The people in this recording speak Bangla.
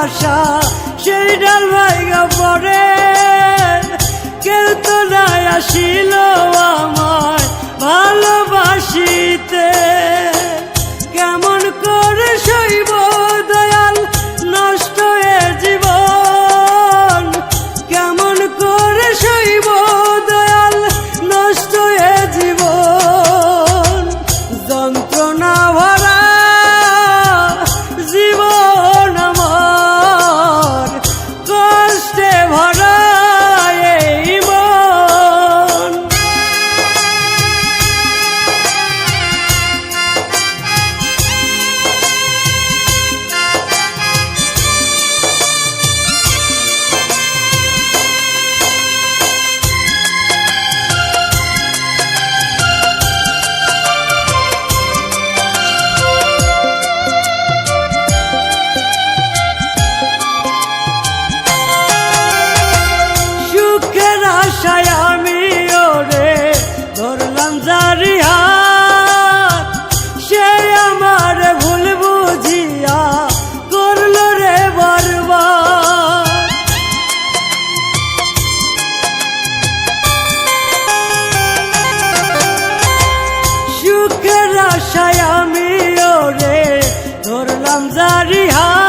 আশা সেই ডাল ভাইগা পড়ে, কেউ তো নাই আসিল আমায় ভালোবাসিতে। কেমন করে সইব দয়াল নষ্ট এ জীবন, কেমন করে সইব দয়াল নষ্ট এ জীবন। যন্ত্রণা ভরা জীবন আমার, কষ্টে ভরা এই মন। আশায় আমি ওরে ধরলাম জারি হাত, সে আমার ভুল বুঝিয়া করল রে বরবাদ। সুখের আশায় আমি ওরে ধরলাম জারি হাত,